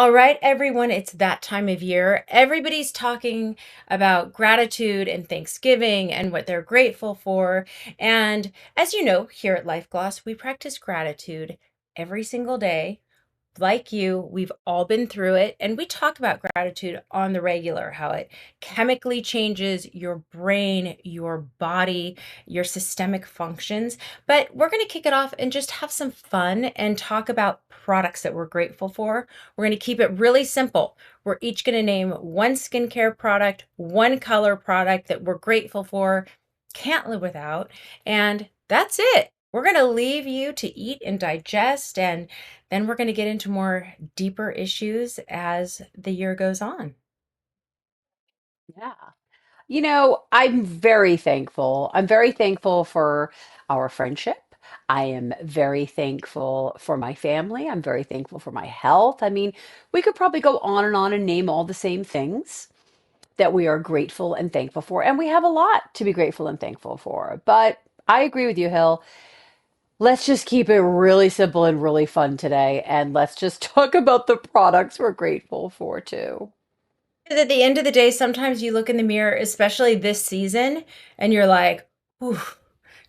All right, everyone, it's that time of year. Everybody's talking about gratitude and Thanksgiving and what they're grateful for. And as you know, here at LifeGLOSS, we practice gratitude every single day. Like you, we've all been through it, and we talk about gratitude on the regular, how it chemically changes your brain, your body, your systemic functions. But we're going to kick it off and just have some fun and talk about products that we're grateful for. We're going to keep it really simple. We're each going to name one skincare product, one color product that we're grateful for, can't live without, and that's it. We're going to leave you to eat and digest, and then we're going to get into more deeper issues as the year goes on. Yeah. I'm very thankful. I'm very thankful for our friendship. I am very thankful for my family. I'm very thankful for my health. I mean, we could probably go on and name all the same things that we are grateful and thankful for. And we have a lot to be grateful and thankful for. But I agree with you, Hill. Let's just keep it really simple and really fun today. And let's just talk about the products we're grateful for, too. At the end of the day, sometimes you look in the mirror, especially this season, and you're like, "Ooh,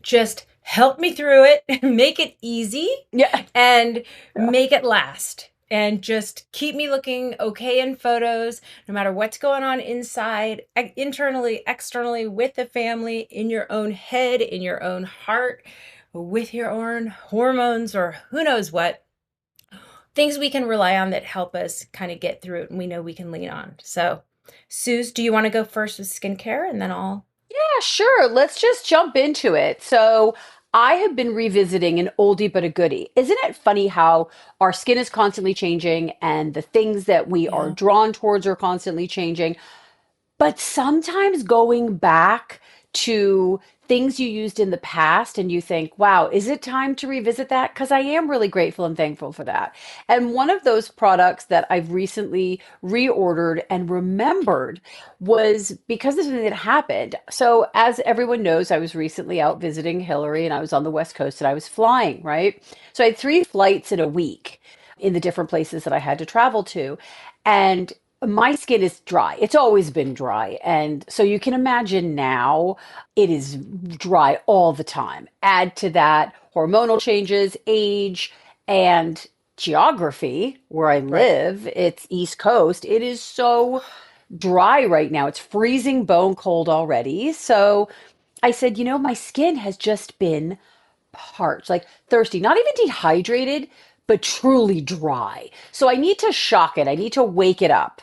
just help me through it, make it easy, Yeah. and Yeah. make it last. And just keep me looking okay in photos, no matter what's going on inside, internally, externally, with the family, in your own head, in your own heart, with your own hormones, or who knows what. Things we can rely on that help us kind of get through it and we know we can lean on. So, Suze, do you want to go first with skincare and then I'll. Yeah, sure. Let's just jump into it. So, I have been revisiting an oldie but a goodie. Isn't it funny how our skin is constantly changing and the things that we are Yeah. drawn towards are constantly changing? But sometimes going back to things you used in the past and you think, wow, is it time to revisit that? Because I am really grateful and thankful for that. And one of those products that I've recently reordered and remembered was because of something that happened. So, as everyone knows, I was recently out visiting Hillary and I was on the West Coast and I was flying, right? So, I had three flights in a week in the different places that I had to travel to. And my skin is dry. It's always been dry. And so you can imagine now it is dry all the time. Add to that hormonal changes, age, and geography where I Right. live. It's East Coast. It is so dry right now. It's freezing bone cold already. So I said, my skin has just been parched, like thirsty, not even dehydrated, but truly dry. So I need to shock it. I need to wake it up.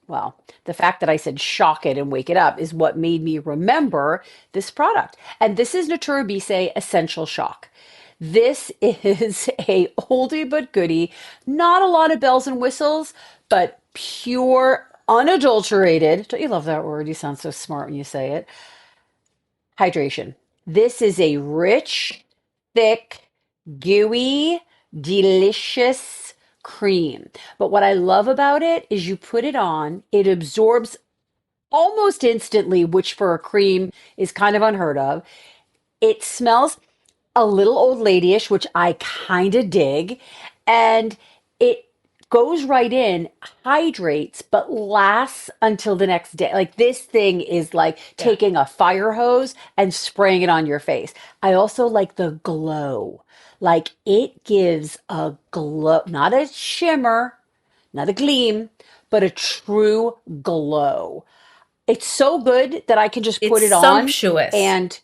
Well, the fact that I said shock it and wake it up is what made me remember this product. And this is Natura Bisse Essential Shock. This is a oldie but goodie, not a lot of bells and whistles, but pure, unadulterated. Don't you love that word? You sound so smart when you say it. Hydration. This is a rich, thick, gooey, delicious cream. But what I love about it is you put it on, it absorbs almost instantly, which for a cream is kind of unheard of. It smells a little old ladyish, which I kind of dig. And it goes right in, hydrates, but lasts until the next day. Like this thing is like Yeah. taking a fire hose and spraying it on your face. I also like the glow. Like it gives a glow, not a shimmer, not a gleam, but a true glow. It's so good that I can just It's put it on sumptuous. and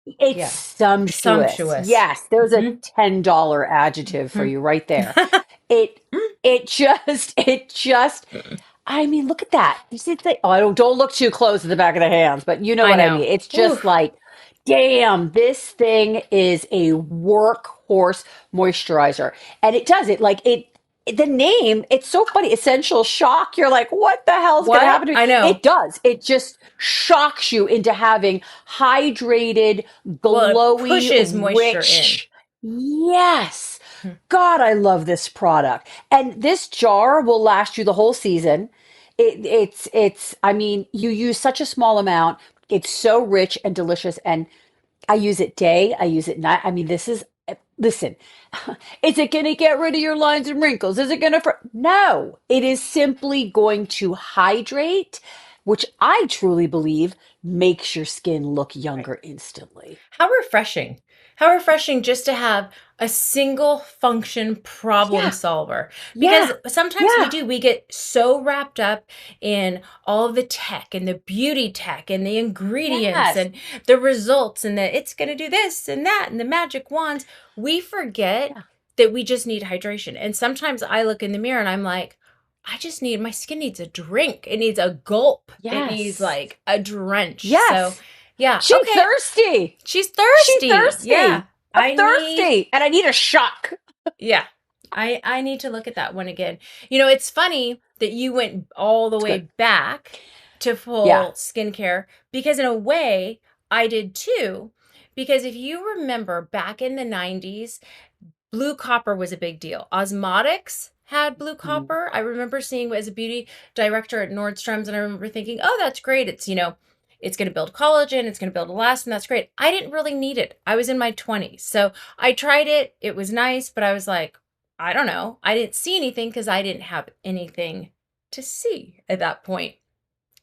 it's Yeah. sumptuous. Sumptuous. Yes, there's a Hmm. $10 adjective for Hmm. you right there. It it just I mean, look at that. You see the, oh, don't look too close at the back of the hands, but you know I what I mean. know. It's Ooh. just like, damn, this thing is a workhorse moisturizer. And it does it like the name, it's so funny. Essential shock. You're like, what the hell's gonna What? happen to me? I know. It does. It just shocks you into having hydrated, Well, it glowy, pushes moisture in. rich. Yes. Hmm. God, I love this product. And this jar will last you the whole season. I mean, you use such a small amount. It's so rich and delicious. And I use it day, I use it night. I mean, this is listen, is it going to get rid of your lines and wrinkles? Is it going to? No, it is simply going to hydrate, which I truly believe makes your skin look Right. younger instantly. How refreshing. How refreshing just to have a single function problem Yeah, solver. Because yeah, sometimes yeah. we get so wrapped up in all of the tech and the beauty tech and the ingredients Yes. and the results and that it's going to do this and that and the magic wands. We forget Yeah. that we just need hydration. And sometimes I look in the mirror and I'm like, my skin needs a drink. It needs a gulp. It needs Yes. like a drench. So, Yes. yeah, She okay. thirsty. She's She thirsty. Yeah. thirsty. I'm I need thirsty. And I need a shock. yeah. I need to look at that one again. It's funny that you went all the It's good. way back to Yeah. full skincare because in a way I did too. Because if you remember back in the 90s, blue copper was a big deal. Osmotics had blue Mhm. copper. I remember seeing as a beauty director at Nordstrom's, and I remember thinking, oh, that's great. It's going to build collagen, it's going to build elastin. That's great. I didn't really need it. I was in my 20s. So I tried it. It was nice, but I was like, I don't know. I didn't see anything because I didn't have anything to see at that point.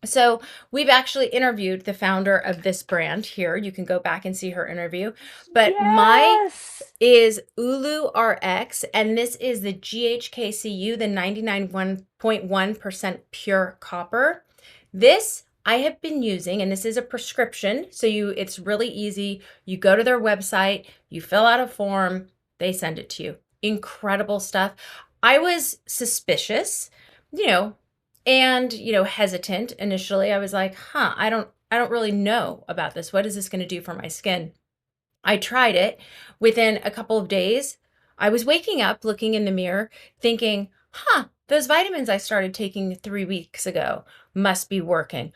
So we've actually interviewed the founder of this brand here. You can go back and see her interview. But my Yes. is Ulu RX, and this is the GHKCU, the 99.1% pure copper. This I have been using, and this is a prescription, so it's really easy. You go to their website, you fill out a form, they send it to you. Incredible stuff. I was suspicious, you know, and hesitant initially. I was like, I don't really know about this. What is this going to do for my skin? I tried it. Within a couple of days, I was waking up, looking in the mirror, thinking, those vitamins I started taking 3 weeks ago must be working.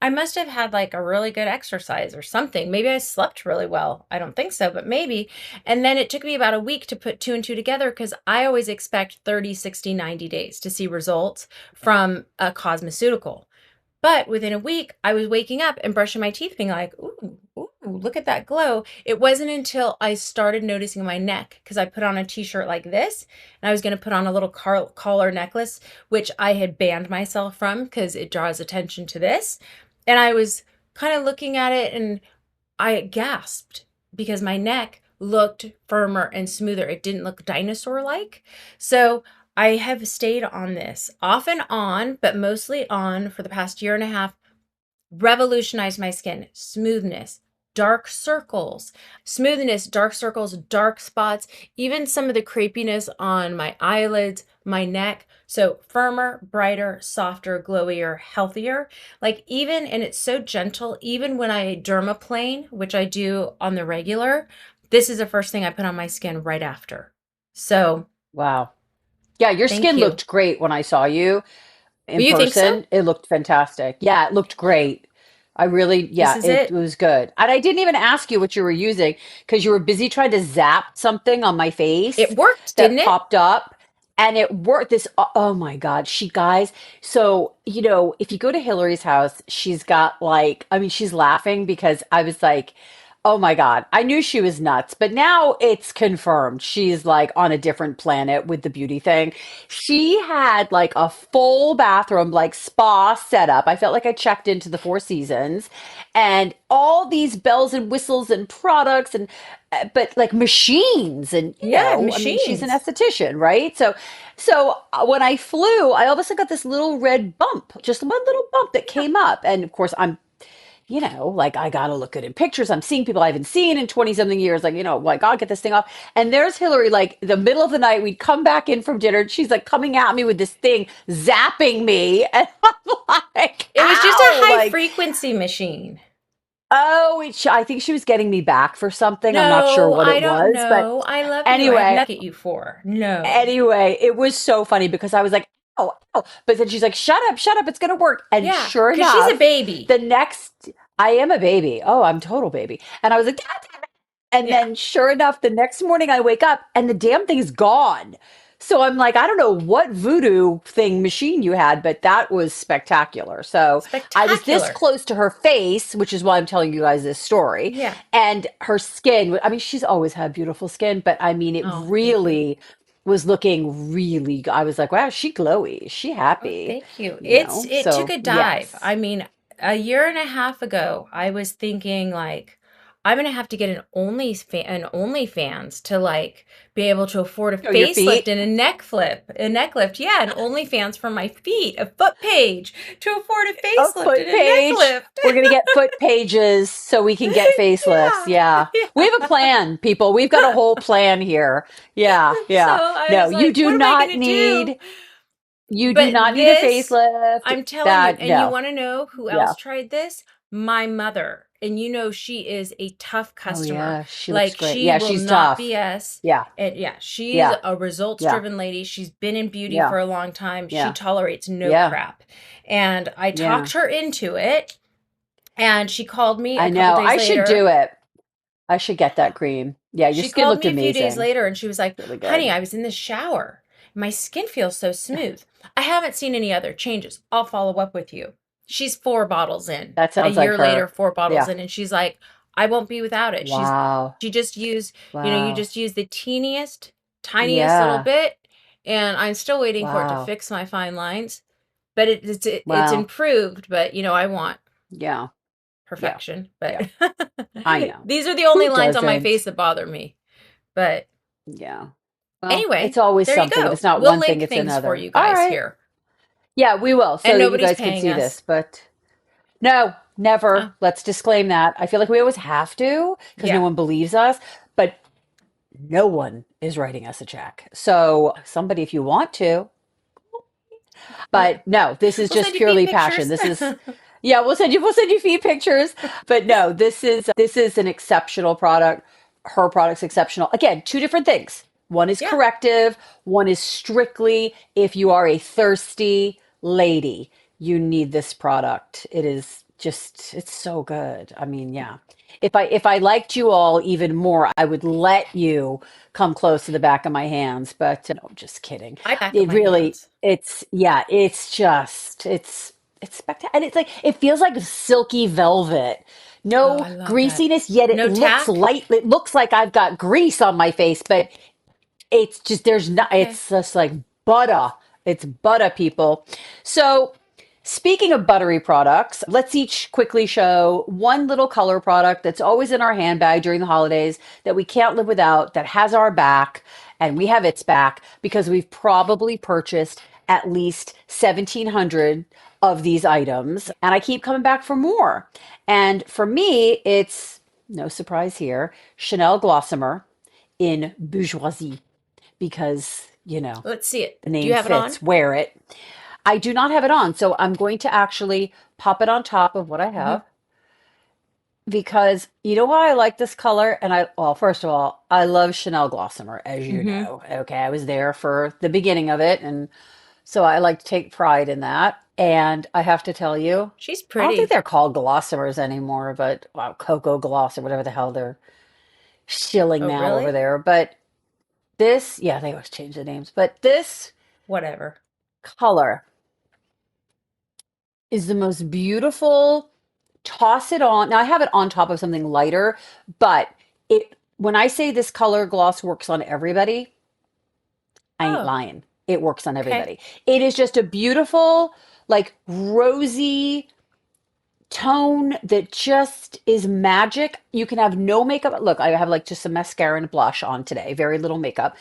I must have had like a really good exercise or something. Maybe I slept really well. I don't think so, but maybe. And then it took me about a week to put two and two together because I always expect 30, 60, 90 days to see results from a cosmeceutical. But within a week, I was waking up and brushing my teeth, being like, ooh, look at that glow. It wasn't until I started noticing my neck because I put on a t-shirt like this and I was going to put on a little collar necklace, which I had banned myself from because it draws attention to this. And I was kind of looking at it and I gasped because my neck looked firmer and smoother. It didn't look dinosaur like. So I have stayed on this off and on, but mostly on for the past year and a half. Revolutionized my skin. Smoothness, dark circles, smoothness, dark circles, dark spots, even some of the crepiness on my eyelids, my neck. So firmer, brighter, softer, glowier, healthier. And it's so gentle, even when I dermaplane, which I do on the regular, this is the first thing I put on my skin right after. So Wow. Yeah, your thank skin you. looked great when I saw you in You think so? person. It looked fantastic. Yeah, it looked great. I really, This yeah, is it it. was good. And I didn't even ask you what you were using because you were busy trying to zap something on my It face worked, didn't that it? popped up. And it worked. Oh my God, guys. So, if you go to Hillary's house, she's got like, I mean, she's laughing because I was like, oh my God, I knew she was nuts, but now it's confirmed. She's like on a different planet with the beauty thing. She had like a full bathroom, like spa setup. I felt like I checked into the Four Seasons and all these bells and whistles and products but like machines and Yeah, I mean she's an machines. esthetician, right? So when I flew, I all of a sudden got this little red bump, just one little bump that Yeah. came up. And of course I'm like I gotta look good in pictures. I'm seeing people I haven't seen in 20 something years, like, like, I'll get this thing off. And there's Hillary, like the middle of the night, we'd come back in from dinner, and she's like coming at me with this thing, zapping me. And I'm like, It was just a ow, high like, frequency machine. oh, I think she was getting me back for something. I'm not sure No, what I it don't was, but know. I love you. I have anyway, nothing to get you for. No. anyway, it was so funny because I was like, oh, oh. But then she's like, shut up, it's gonna work. And Yeah, sure because she's a enough, baby. the next I am a baby. Oh, I'm total baby. And I was like, God damn it. And Yeah. then sure enough, the next morning I wake up and the damn thing's gone. So I'm like, I don't know what voodoo thing machine you had, but that was spectacular. So I was this Spectacular. close to her face, which is why I'm telling you guys this story. Yeah. And her skin, I mean, she's always had beautiful skin, but I mean, it Oh, thank you. really was looking really, I was like, wow, she glowy. Is she Oh, happy? thank you. You It's know? it took So a dive. yes. I mean, a year and a half ago, I was thinking like I'm gonna have to get an OnlyFans to like be able to afford a Oh, your facelift feet? and a neck lift. Yeah, an OnlyFans for my feet, a foot page to afford a A facelift and foot a neck page. lift. We're going to get foot pages so we can get facelifts. Yeah, Yeah. We have a plan, people. We've got a yeah. whole plan here. Yeah. So Yeah. I No, was like, what am I gonna do? you do But not need a this, facelift. I'm telling you, That, and you no. want to know who Yeah. else tried this? My mother. And you know she is a tough Oh, customer. yeah. She looks Like great. she Yeah. will She's not tough. BS. Yeah. And yeah, she's Yeah. a results Yeah. driven lady. She's been in beauty Yeah. for a long time. She Yeah. tolerates no Yeah. crap. And I Yeah. talked her into it. And she called me a I couple know. days I should do later. it. I should get that cream. Yeah. Your She skin called looked me a few days amazing. later and she was like, Really honey, good. I was in the shower. My skin feels so smooth. I haven't seen any other changes. I'll follow up with you. She's 4 bottles in. That A sounds like year later, her. 4 bottles Yeah. in, and she's like, I won't be without it. Wow. She just used, you Wow. just use the teeniest, tiniest little Yeah. bit, and I'm still waiting for it to Wow. fix my fine lines. But it's Wow. improved, but I want Yeah. Yeah. perfection. Yeah. But I know. these are the only Who lines on my doesn't? face that bother me. But Yeah. Well, it's anyway, always there you something. If go. it's not We'll one thing, link it's things for another. you All guys right. here. Yeah, we will, And so that you nobody's guys can paying see us. this. But no, never. Oh, Let's disclaim that. I feel like we always have to because no yeah. one believes us, but no one is writing us a check. So somebody, if you want to, but no, this is We'll just send you feet purely passion. pictures. This is, yeah, we'll send you feed pictures. But no, this is an exceptional product. Her product's exceptional. Again, two different things. One is Yeah. corrective, one is strictly if you are a thirsty lady, you need this product. It is just it's so good. I mean, yeah. If I liked you all even more, I would let you come close to the back of my hands, but no, just kidding. I back of It my really, hands. it's yeah, it's just it's spectacular. And it's like it feels like silky velvet. Oh, No I love that. greasiness, yet it No looks tack? light. It looks like I've got grease on my face, but it's just there's not Okay. it's just like butter. It's butter, people. So speaking of buttery products, let's each quickly show one little color product that's always in our handbag during the holidays that we can't live without, that has our back, and we have its back because we've probably purchased at least 1,700 of these items. And I keep coming back for more. And for me, it's no surprise here, Chanel Glossomer in Bourgeoisie because, Let's see it. the Do you name have it on? fits, wear it. I do not have it on, so I'm going to actually pop it on top of what I Hmm. have because you know why I like this color? And well, first of all, I love Chanel Glossomer, as you Hmm. know. Okay, I was there for the beginning of it, and so I like to take pride in that. And I have to tell you, She's I don't think pretty. they're called Glossomers anymore, but wow, Cocoa Gloss or whatever the hell they're shilling Oh, now over really? there. But this, yeah, they always change the names, but this Whatever. color is the most beautiful. Toss it on. Now I have it on top of something lighter, but it when I say this color gloss works on everybody, I ain't Oh, lying. It works on okay. everybody. It is just a beautiful, like rosy tone that just is magic. You can have no makeup. Look, I have like just some mascara and blush on today, very little makeup.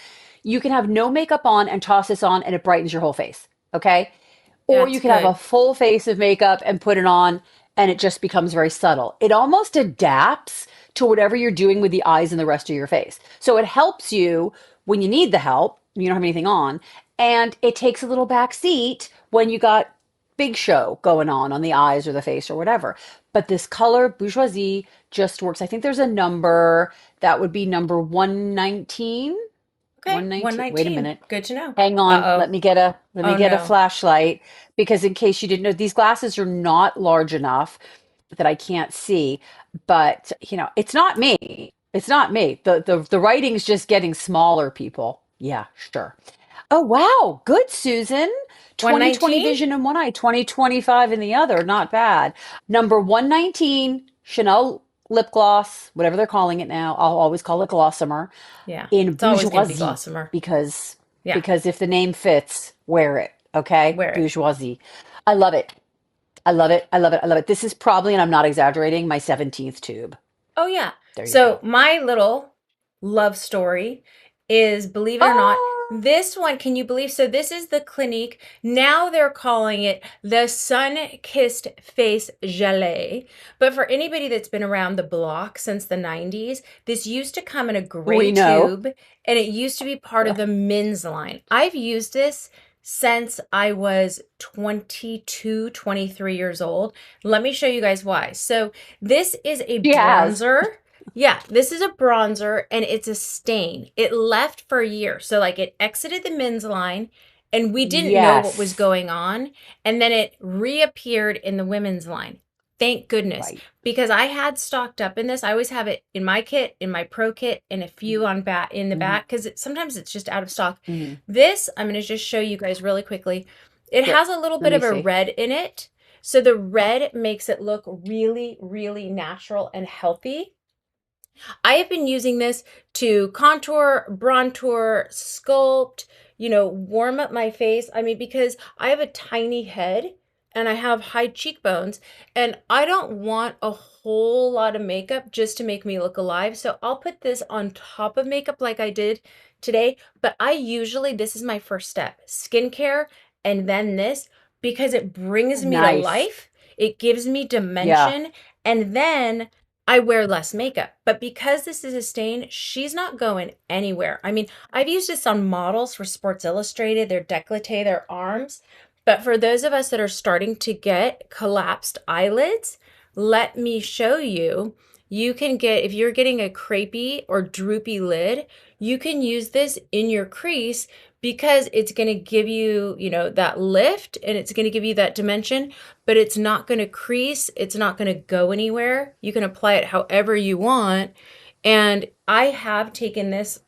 You can have no makeup on and toss this on and it brightens your whole face. Okay. Or That's you can have a good. full face of makeup and put it on and it just becomes very subtle. It almost adapts to whatever you're doing with the eyes and the rest of your face. So it helps you when you need the help, you don't have anything on, and it takes a little back seat when you got big show going on the eyes or the face or whatever. But this color, Bourgeoisie, just works. I think there's a number that would be number 119. Okay. 119. Wait a 119. minute. Good to know. Hang on. Uh-oh. Let me Oh, get a no. flashlight because in case you didn't know, these glasses are not large enough that I can't see. But it's not me. It's not me. The writing's just getting smaller, people. Yeah, sure. Oh, wow. Good, Susan. 2020 119? vision in one eye, 2025 in the other. Not bad. Number 119, Chanel lip gloss, whatever they're calling it now. I'll always call it Glossamer Yeah. in It's always going to be Bourgeoisie Glossamer. because Yeah. if the name fits, wear it. Okay? Wear it. Bourgeoisie. I love it. I love it. I love it. I love it. This is probably, and I'm not exaggerating, my 17th tube. Oh, yeah. There you So go. my little love story is, believe it or not, Oh, this one, can you believe? So this is the Clinique. Now they're calling it the Sun Kissed Face Gelée. But for anybody that's been around the block since the 90s, this used to come in a gray we know. tube and it used to be part of the men's line. I've used this since I was 22, 23 years old. Let me show you guys why. So this is a She has. bronzer. Yeah, this is a bronzer and it's a stain. It left for a year. So like it exited the men's line and we didn't know what was Yes. going on. And then it reappeared in the women's line. Thank goodness. Right. Because I had stocked up in this. I always have it in my kit, in my pro kit, and a few on back in the Mm-hmm. back because sometimes it's just out of stock. Hmm. This, I'm going to just show you guys really quickly. It Yep. has a little Let bit me of a see. red in it. So the red makes it look really, really natural and healthy. I have been using this to contour, bronzer, sculpt, warm up my face. I mean, because I have a tiny head and I have high cheekbones, and I don't want a whole lot of makeup just to make me look alive. So I'll put this on top of makeup like I did today. But this is my first step, skincare, and then this, because it brings me to Nice. life. It gives me Yeah. dimension. And then I wear less makeup. But because this is a stain, she's not going anywhere. I mean, I've used this on models for Sports Illustrated, their décolleté, their arms. But for those of us that are starting to get collapsed eyelids, let me show you. You can get, if you're getting a crepey or droopy lid, you can use this in your crease because it's going to give you, that lift and it's going to give you that dimension, but it's not going to crease. It's not going to go anywhere. You can apply it however you want. And I have taken this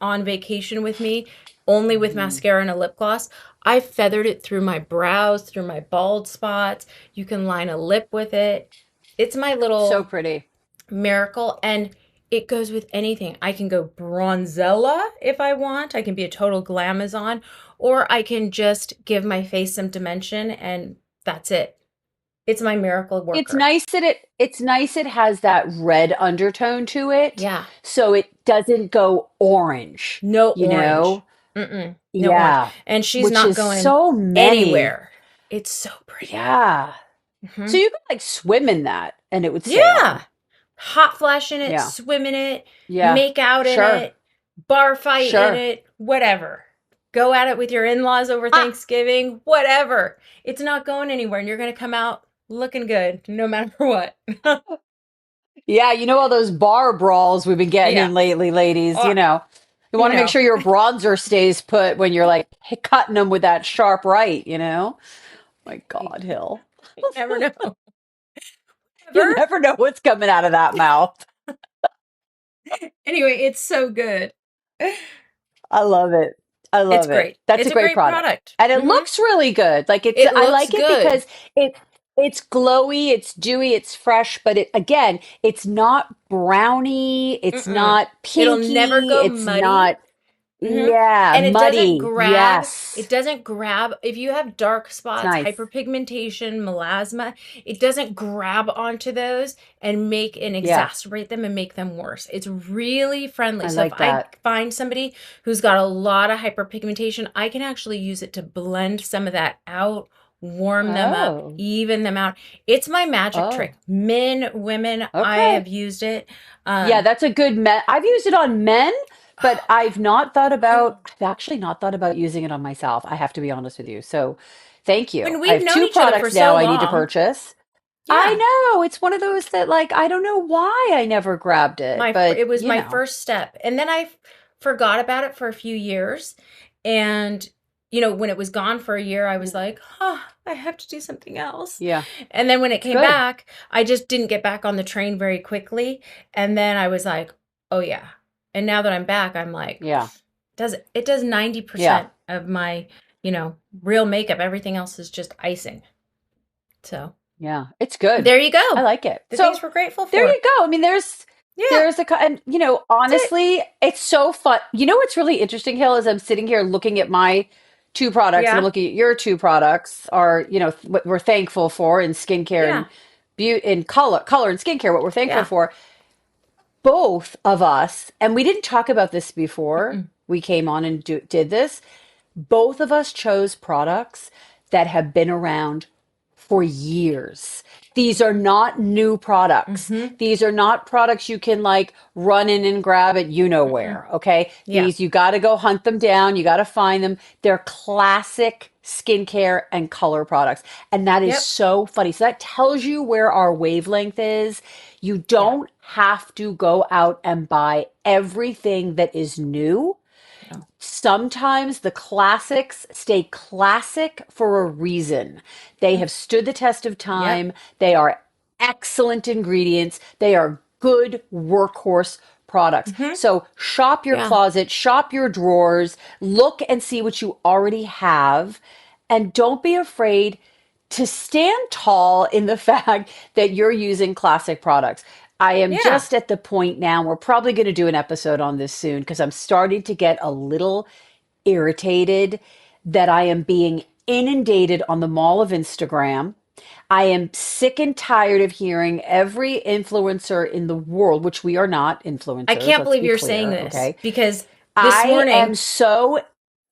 on vacation with me only with Hmm. mascara and a lip gloss. I feathered it through my brows, through my bald spots. You can line a lip with it. It's my So little pretty. miracle, and it goes with anything. I can go bronzella if I want. I can be a total glamazon, or I can just give my face some dimension and that's it. It's my miracle It's worker. nice that it's nice it has that red undertone to it, Yeah. so it doesn't go orange, No you orange. know? Mm-mm. No orange. Yeah. And she's Which not is going so many. anywhere. It's so pretty. Yeah. So Hmm. you could like swim in that and it would stay Yeah. on. Hot flash in it, Yeah. swim in it, Yeah. make out in Sure. it, bar fight in Sure. it, whatever. Go at it with your in-laws over Ah, Thanksgiving, whatever. It's not going anywhere and you're going to come out looking good no matter what. yeah, you know all those bar brawls we've been getting Yeah. in lately, ladies, Oh, You you want to make know, sure your bronzer stays put when you're like cutting them with that sharp right? My you God, Hill. never know. You Ever? never know what's coming out of that mouth. Anyway, it's so good. I love it. I It's love it. great. That's a It's a great great product. product. And it Hmm. looks really good. Like It I looks like it good. because it's glowy, it's dewy, it's fresh, but it again, it's not brownie, it's Mm-mm. not It'll never pinky, go it's muddy. not Hmm. yeah, And it doesn't muddy. grab. Yes. It doesn't grab. If you have dark It's spots, nice. hyperpigmentation, melasma, it doesn't grab onto those and make and Yeah. exacerbate them and make them worse. It's really friendly. I So if like I that. find somebody who's got a lot of hyperpigmentation, I can actually use it to blend some of that out, warm them up, Oh. even them out. It's my magic Oh. trick. Men, women, I Okay. have used it. Yeah, Um, that's a good I've used it on men, but oh I've actually not thought about using it on myself. I have to be honest with you. So thank you. when I we've have known two each other for products so now I need to long, purchase. I yeah. know. It's one of those that like I don't know why I never grabbed it, but It was my first step, and then I forgot about it for a few years, and when it was gone for a year, I was like, oh, I have to do something else. Yeah, And then when it it's came good. back, I just didn't get back on the train very quickly, and then I was like, oh yeah. And now that I'm back, I'm like, Yeah. It does Yeah. 90% of my, real makeup. Everything else is just icing. So Yeah. It's good. there you I go. like it. The So things we're grateful there for. you go. I mean, Yeah, there's and that's it. honestly, it's so fun. You know what's really interesting, Hill, is I'm sitting here looking at my two products and I'm Yeah, looking at your two products are, what we're thankful for in skincare and yeah, beauty in color and skincare, what we're thankful yeah. for. Both of us, and we didn't talk about this before Mm-mm. we came on and did this. Both of us chose products that have been around for years. These are not new products. Mm-hmm. These are not products you can like run in and grab at you know Mm-mm. where. Okay. Yeah. These, you got to go hunt them down. You got to find them. They're classic skincare and color products. And that is Yep. so funny. So that tells you where our wavelength is. You Yeah. don't have to go out and buy everything that is new. No. Sometimes the classics stay classic for a reason. They Yep. have stood the test of Yep. time. They are excellent ingredients. They are good workhorse products. Mm-hmm. So shop your Yeah. closet, shop your drawers, look and see what you already have, and don't be afraid to stand tall in the fact that you're using classic products. I am Yeah. just at the point now, we're probably going to do an episode on this soon because I'm starting to get a little irritated that I am being inundated on the mall of Instagram. I am sick and tired of hearing every influencer in the world, which we are not I influencers, can't let's believe be you're saying clear, this okay? because this I am morning so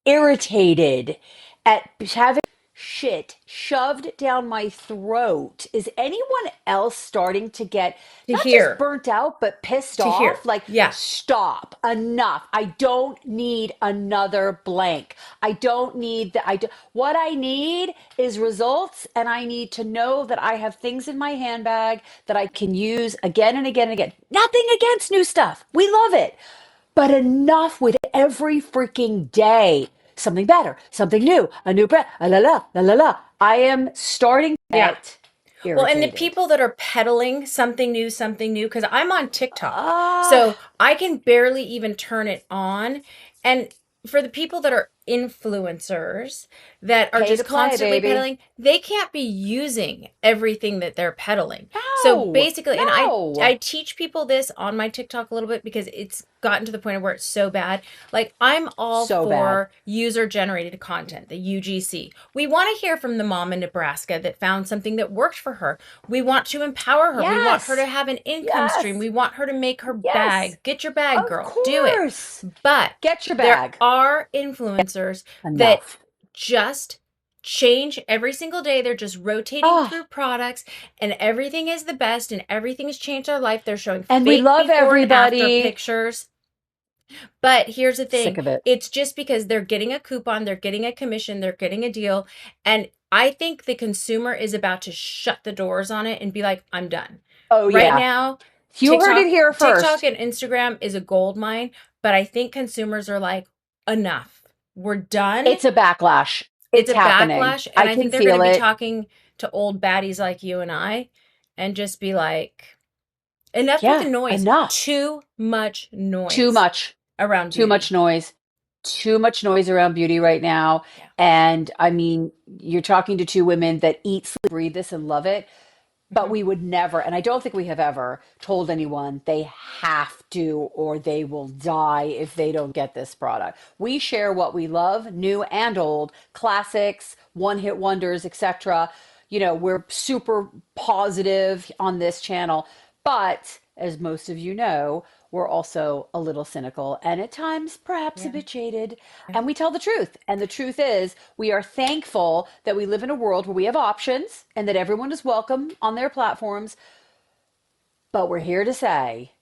irritated at having shit shoved down my throat. Is anyone else starting to get to not just hear, burnt out, but pissed to hear. off? Like, Yeah. stop, enough. I don't need another blank. I don't need that. What I need is results, and I need to know that I have things in my handbag that I can use again and again and again. Nothing against new stuff. We love it. But enough with every freaking day. Something better, something new, a new brand, la la la la la. I am starting to Yeah. get Well, and the irritated. people that are peddling something new, because I'm on TikTok, Ah, so I can barely even turn it on. And for the people that are influencers that are pay to just play, constantly baby. peddling, they can't be using everything that they're peddling. So No, basically, and I no. teach people this on my TikTok a little bit because it's gotten to the point of where it's so bad. Like I'm all So bad. for user generated content, the UGC. We want to hear from the mom in Nebraska that found something that worked for her. We want to empower her. We want her to Yes, have an income stream. yes, We want her to make her yes. bag. Get your bag, Of girl. Do it. course. But Get your there bag. are influencers that Enough. just change every single day. They're just rotating Ah, through products and everything is the best and everything's changed our life. They're showing and we fake love before and after everybody. pictures. But here's the Sick thing, of it. it's just because they're getting a coupon, they're getting a commission, they're getting a deal. And I think the consumer is about to shut the doors on it and be like, I'm done. Oh, Right yeah. now, You heard it here TikTok first. and Instagram is a gold mine, but I think consumers are like, enough. We're done. It's a backlash. It's It's a happening. backlash. And I I can think they're going to feel be it. talking to old baddies like you and I and just be like, enough with the Yeah, noise. enough. Too much Too noise much. around Too much beauty. noise. Too much noise around beauty right now. Yeah. And I mean, you're talking to two women that eat, sleep, breathe this and love it. But Hmm. we would never, and I don't think we have ever told anyone they have to or they will die if they don't get this product. We share what we love, new and old, classics, one hit wonders, etc. We're super positive on this channel. But as most of you know, we're also a little cynical and at times perhaps a Yeah. bit jaded. Yeah. And we tell the truth. And the truth is, we are thankful that we live in a world where we have options and that everyone is welcome on their platforms. But we're here to say,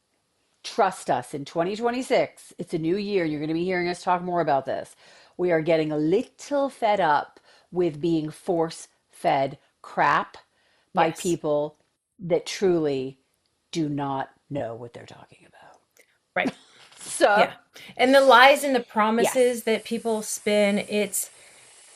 trust us in 2026. It's a new year. You're going to be hearing us talk more about this. We are getting a little fed up with being force fed crap by Yes. people that truly do not know what they're talking about. Right. So, Yeah. And the lies and the yes. promises that people spin, it's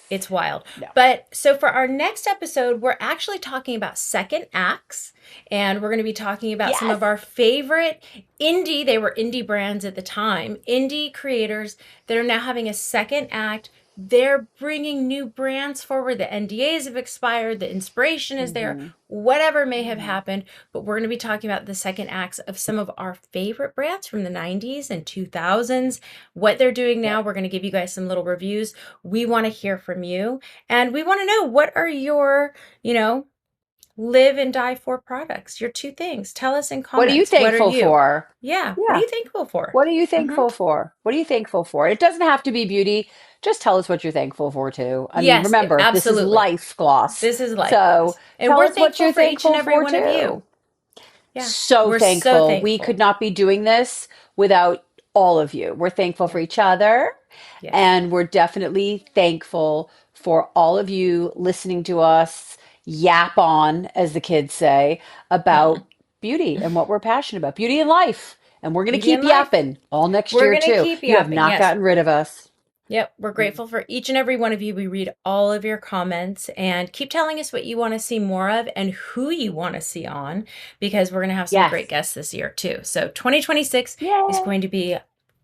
It's wild. No. But so for our next episode, we're actually talking about second acts, and we're going to be talking about some Yes. of our favorite they were indie brands at the time, indie creators that are now having a second act. They're bringing new brands forward. The NDAs have expired, the inspiration is there, Hmm. whatever may have Hmm. happened. But we're going to be talking about the second acts of some of our favorite brands from the 90s and 2000s, what they're doing now. Yep. We're going to give you guys some little reviews. We want to hear from you, and we want to know, what are your, live and die for products, your two things. Tell us in What are you comments. What are thankful you? for? Yeah. What are Yeah. you thankful for? What are you Mm-hmm. thankful for? What are you thankful for? It doesn't have to be beauty. Just tell us what you're thankful for too. I mean, Yes, remember, this is absolutely. life gloss. This is So LifeGLOSS. And tell we're us what thankful you're for each and thankful every for one of you. too. Yeah. So We're so thankful. We could thankful. not be doing this without all of you. We're thankful Yeah. for each other, Yes. and we're definitely thankful for all of you listening to us yap on, as the kids say, about beauty and what we're passionate about, beauty and life. And we're going to Beauty keep and life. yapping all next We're year, going to too. keep You have yapping. not Yes. gotten rid of us. Yep, we're grateful for each and every one of you. We read all of your comments, and keep telling us what you want to see more of and who you want to see on, because we're going to have some great Yes. guests this year too. So 2026 is Yay. going to be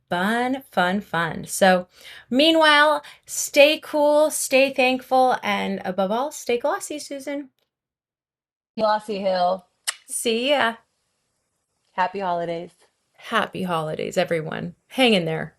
fun, fun, fun. So meanwhile, stay cool, stay thankful, and above all, stay glossy, Susan. Glossy Hill. See ya. Happy holidays. Happy holidays, everyone. Hang in there.